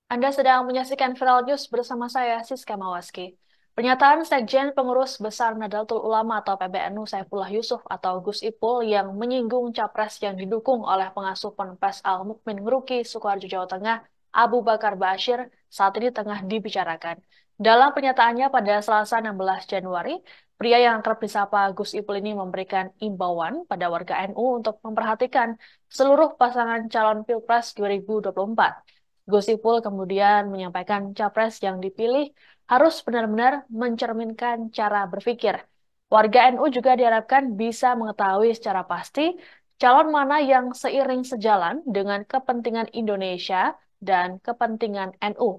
Anda sedang menyaksikan Viral News bersama saya, Siska Mawaski. Pernyataan Sekjen Pengurus Besar Nahdlatul Ulama atau PBNU Saifullah Yusuf atau Gus Ipul yang menyinggung capres yang didukung oleh pengasuh Ponpes Al Mukmin Nguruki, Sukoharjo, Jawa Tengah, Abu Bakar Ba'asyir, saat ini tengah dibicarakan. Dalam pernyataannya pada Selasa 16 Januari, pria yang kerap disapa Gus Ipul ini memberikan imbauan pada warga NU untuk memperhatikan seluruh pasangan calon Pilpres 2024. Gus Ipul kemudian menyampaikan capres yang dipilih harus benar-benar mencerminkan cara berpikir. Warga NU juga diharapkan bisa mengetahui secara pasti calon mana yang seiring sejalan dengan kepentingan Indonesia dan kepentingan NU.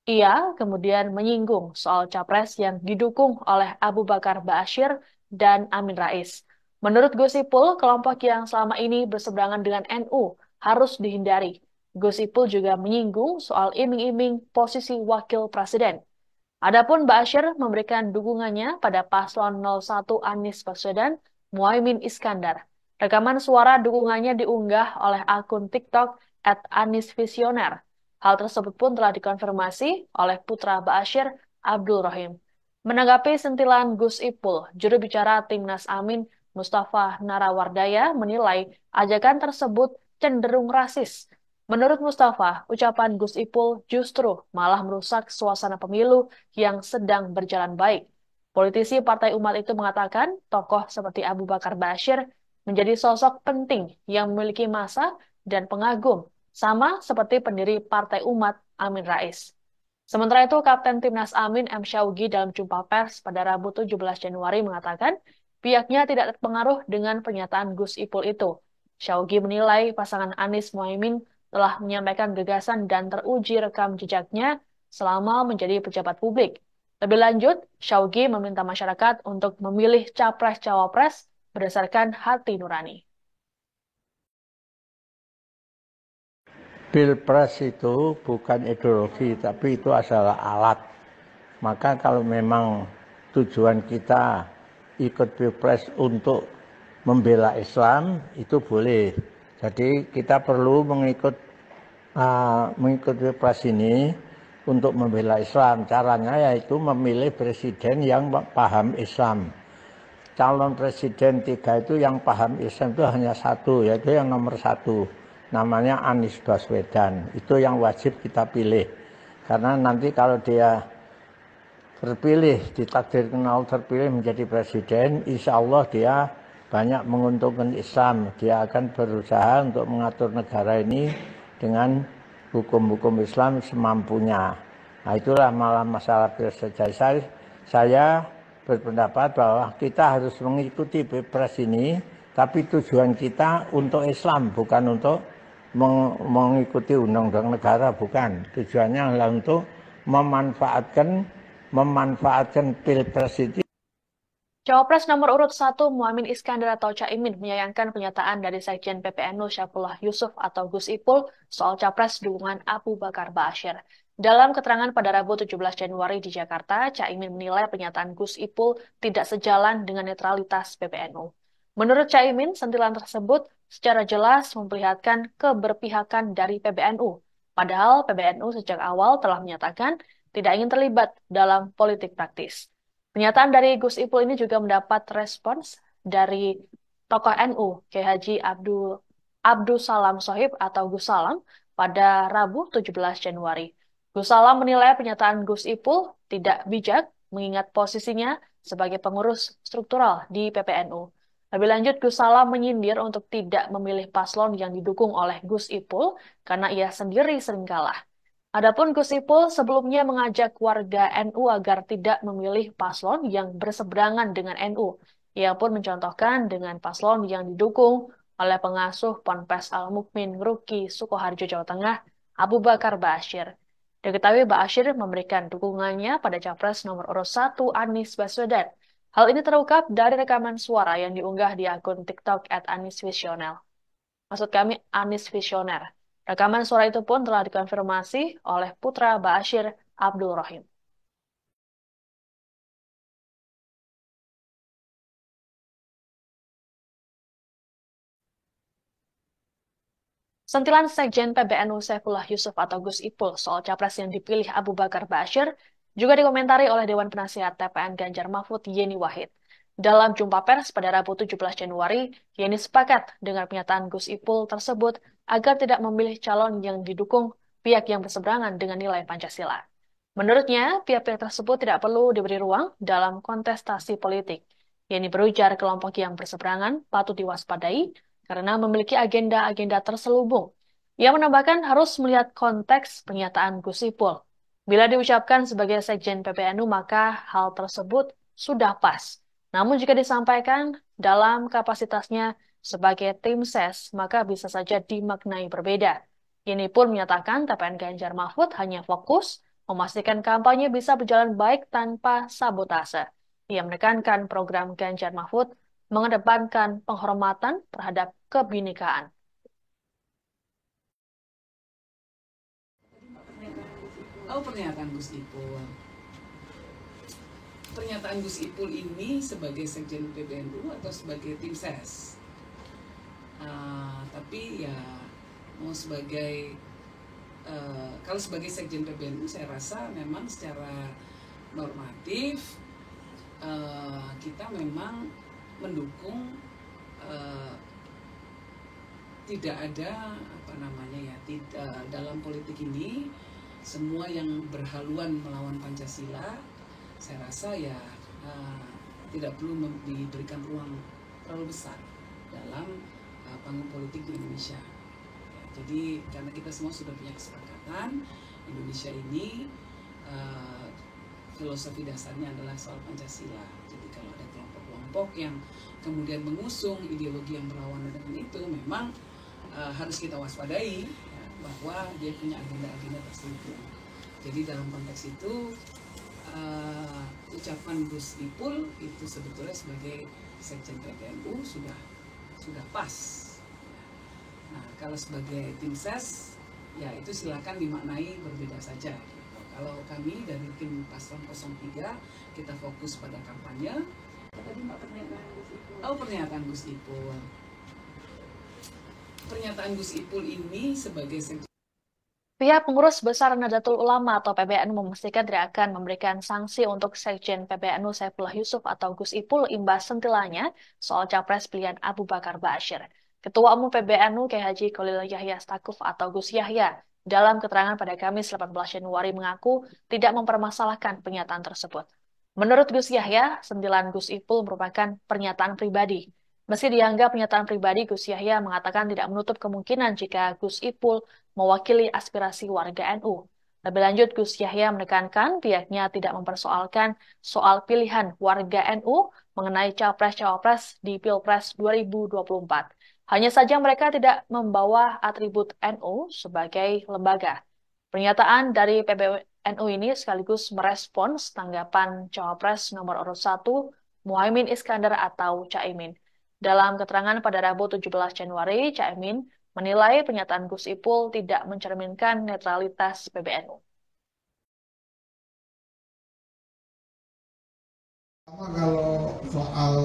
Ia kemudian menyinggung soal capres yang didukung oleh Abu Bakar Ba'asyir dan Amin Rais. Menurut Gus Ipul, kelompok yang selama ini berseberangan dengan NU harus dihindari. Gus Ipul juga menyinggung soal iming-iming posisi wakil presiden. Adapun Ba'asyir memberikan dukungannya pada paslon 01 Anies Baswedan, Muhaimin Iskandar. Rekaman suara dukungannya diunggah oleh akun TikTok @anisvisioner. Hal tersebut pun telah dikonfirmasi oleh putra Ba'asyir, Abdul Rahim. Menanggapi sentilan Gus Ipul, juru bicara Timnas Amin, Mustafa Narawardaya, menilai ajakan tersebut cenderung rasis. Menurut Mustafa, ucapan Gus Ipul justru malah merusak suasana pemilu yang sedang berjalan baik. Politisi Partai Umat itu mengatakan tokoh seperti Abu Bakar Ba'asyir menjadi sosok penting yang memiliki massa dan pengagum, sama seperti pendiri Partai Umat Amin Rais. Sementara itu, Kapten Timnas Amin M. Syawgi dalam jumpa pers pada Rabu 17 Januari mengatakan pihaknya tidak terpengaruh dengan pernyataan Gus Ipul itu. Syawgi menilai pasangan Anies Muhaimin telah menyampaikan gagasan dan teruji rekam jejaknya selama menjadi pejabat publik. Lebih lanjut, Syawgi meminta masyarakat untuk memilih capres-cawapres berdasarkan hati nurani. Pilpres itu bukan ideologi, tapi itu adalah alat. Maka kalau memang tujuan kita ikut Pilpres untuk membela Islam, itu boleh. Jadi kita perlu mengikut Pilpres ini untuk membela Islam. Caranya yaitu memilih presiden yang paham Islam. Calon presiden 3 itu yang paham Islam itu hanya satu, yaitu yang nomor 1. Namanya Anies Baswedan. Itu yang wajib kita pilih. Karena nanti kalau dia terpilih, ditakdirkan Allah terpilih menjadi presiden, insya Allah dia banyak menguntungkan Islam. Dia akan berusaha untuk mengatur negara ini dengan hukum-hukum Islam semampunya. Nah itulah malah masalah pilpres. Saya berpendapat bahwa kita harus mengikuti pilpres ini, tapi tujuan kita untuk Islam, bukan untuk mengikuti undang-undang negara, bukan. Tujuannya adalah untuk memanfaatkan pilpres itu. Cawapres nomor urut 1 Muhaimin Iskandar atau Caimin menyayangkan pernyataan dari Sekjen PPNU Saifullah Yusuf atau Gus Ipul soal capres dukungan Abu Bakar Ba'asyir. Dalam keterangan pada Rabu 17 Januari di Jakarta, Caimin menilai pernyataan Gus Ipul tidak sejalan dengan netralitas PPNU. Menurut Caimin, sentilan tersebut secara jelas memperlihatkan keberpihakan dari PBNU. Padahal PBNU sejak awal telah menyatakan tidak ingin terlibat dalam politik praktis. Pernyataan dari Gus Ipul ini juga mendapat respons dari tokoh NU, Kiai Haji Abdul Salam Sohib atau Gus Salam pada Rabu 17 Januari. Gus Salam menilai pernyataan Gus Ipul tidak bijak mengingat posisinya sebagai pengurus struktural di PPNU. Lebih lanjut, Gus Salam menyindir untuk tidak memilih paslon yang didukung oleh Gus Ipul karena ia sendiri sering kalah. Adapun Gus Ipul sebelumnya mengajak warga NU agar tidak memilih paslon yang berseberangan dengan NU. Ia pun mencontohkan dengan paslon yang didukung oleh pengasuh Ponpes Al Mukmin Nguruki, Sukoharjo, Jawa Tengah, Abu Bakar Ba'asyir. Diketahui Ba'asyir memberikan dukungannya pada capres nomor urut 1 Anies Baswedan. Hal ini terungkap dari rekaman suara yang diunggah di akun TikTok @anisvisioner. Maksud kami Anies Visioner. Rekaman suara itu pun telah dikonfirmasi oleh putra Ba'asyir, Abdul Rahim. Sentilan Sekjen PBNU Saifullah Yusuf atau Gus Ipul soal capres yang dipilih Abu Bakar Bashir juga dikomentari oleh Dewan Penasihat TPN Ganjar Mahfud Yeni Wahid. Dalam jumpa pers pada Rabu 17 Januari, Yeni sepakat dengan pernyataan Gus Ipul tersebut agar tidak memilih calon yang didukung pihak yang berseberangan dengan nilai Pancasila. Menurutnya, pihak-pihak tersebut tidak perlu diberi ruang dalam kontestasi politik. Yeni berujar kelompok yang berseberangan patut diwaspadai karena memiliki agenda-agenda terselubung. Ia menambahkan harus melihat konteks pernyataan Gus Ipul. Bila diucapkan sebagai Sekjen PBNU, maka hal tersebut sudah pas. Namun jika disampaikan dalam kapasitasnya sebagai tim ses, maka bisa saja dimaknai berbeda. Ini pun menyatakan TPN Ganjar Mahfud hanya fokus memastikan kampanye bisa berjalan baik tanpa sabotase. Ia menekankan program Ganjar Mahfud mengedepankan penghormatan terhadap kebinekaan. Pernyataan Gus Ipul. Pernyataan Gus Ipul ini sebagai Sekjen PBNU atau sebagai tim ses? Tapi ya mau sebagai kalau sebagai Sekjen PBNU saya rasa memang secara normatif kita memang mendukung tidak ada dalam politik ini semua yang berhaluan melawan Pancasila, saya rasa ya tidak perlu diberikan ruang terlalu besar dalam panggung politik di Indonesia. Ya, jadi karena kita semua sudah punya kesepakatan, Indonesia ini filosofi dasarnya adalah soal Pancasila. Jadi kalau ada kelompok-kelompok yang kemudian mengusung ideologi yang berlawanan dengan itu, memang harus kita waspadai ya, bahwa dia punya agenda-agenda terselubung. Jadi dalam konteks itu ucapan Gus Ipul itu sebetulnya sebagai Sekjen PBNU sudah pas. Nah kalau sebagai tim ses ya itu silakan dimaknai berbeda saja. Gitu. Kalau kami dari tim Paslon 03 kita fokus pada kampanye. Tadi pernyataan Gus Ipul. Pernyataan Gus Ipul ini sebagai Pihak pengurus besar Nahdlatul Ulama atau PBNU memastikan tidak akan memberikan sanksi untuk Sekjen PBNU Saifullah Yusuf atau Gus Ipul imbas sentilannya soal capres pilihan Abu Bakar Bashir. Ketua Umum PBNU K. Haji Kholil Yahya Stakuf atau Gus Yahya dalam keterangan pada Kamis 18 Januari mengaku tidak mempermasalahkan pernyataan tersebut. Menurut Gus Yahya, sentilan Gus Ipul merupakan pernyataan pribadi. Meski dianggap pernyataan pribadi, Gus Yahya mengatakan tidak menutup kemungkinan jika Gus Ipul mewakili aspirasi warga NU. Lebih lanjut, Gus Yahya menekankan pihaknya tidak mempersoalkan soal pilihan warga NU mengenai capres-cawapres di Pilpres 2024. Hanya saja mereka tidak membawa atribut NU sebagai lembaga. Pernyataan dari PBNU ini sekaligus merespons tanggapan cawapres nomor urut 1 Muhaimin Iskandar atau Caimin. Dalam keterangan pada Rabu 17 Januari, Caimin menilai pernyataan Gus Ipul tidak mencerminkan netralitas PBNU. Kalau soal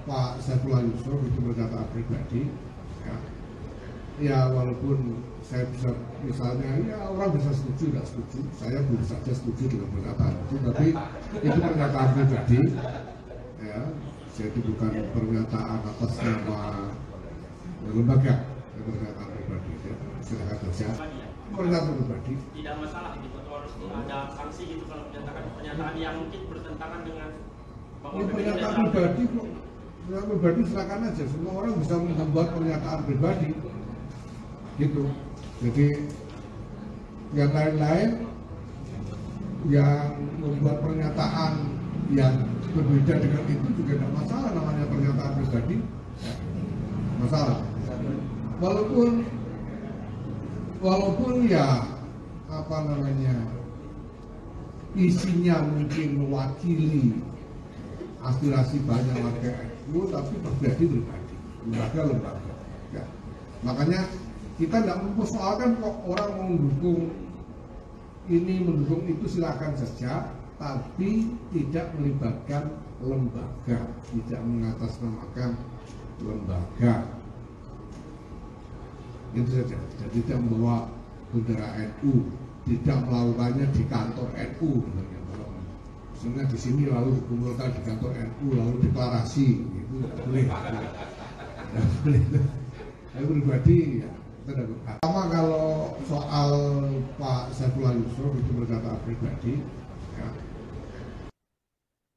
Pak Saifullah Yusuf itu pernyataan pribadi, ya walaupun saya bisa misalnya ya orang bisa setuju tidak setuju, saya belum saja setuju dengan pernyataan itu, tapi itu pernyataan pribadi, ya. Jadi bukan pernyataan atas nama lembaga, pernyataan pribadi. Ya. Silakan saja. Pernyataan pribadi. Tidak masalah gitu, atau harus ada sanksi gitu kalau menyatakan pernyataan yang mungkin bertentangan dengan pernyataan pribadi. Pernyataan pribadi silakan aja. Semua orang bisa membuat pernyataan pribadi. Gitu. Jadi yang lain-lain yang membuat pernyataan yang berbeda dengan itu juga tidak masalah, namanya pernyataan pribadi masalah walaupun ya apa namanya isinya mungkin mewakili aspirasi banyak warga NU tapi pribadi lembaga ya. Makanya kita tidak mempersoalkan kok orang mendukung ini mendukung itu silakan saja, tapi tidak melibatkan lembaga, tidak mengatasnamakan lembaga. Itu saja. Jadi tidak membawa bendera NU, tidak melakukannya di kantor NU. Misalnya di sini lalu dikumpulkan di kantor NU lalu deklarasi, itu boleh. Saya pribadi ya tidak berkata. Pertama kalau soal Pak Saifullah Yusuf itu berdata pribadi. Ya.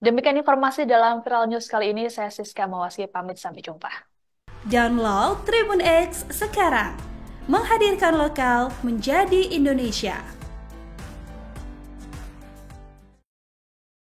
Demikian informasi dalam Viral News kali ini. Saya Siska Mawaski pamit, sampai jumpa. Download Tribun X sekarang, menghadirkan lokal menjadi Indonesia.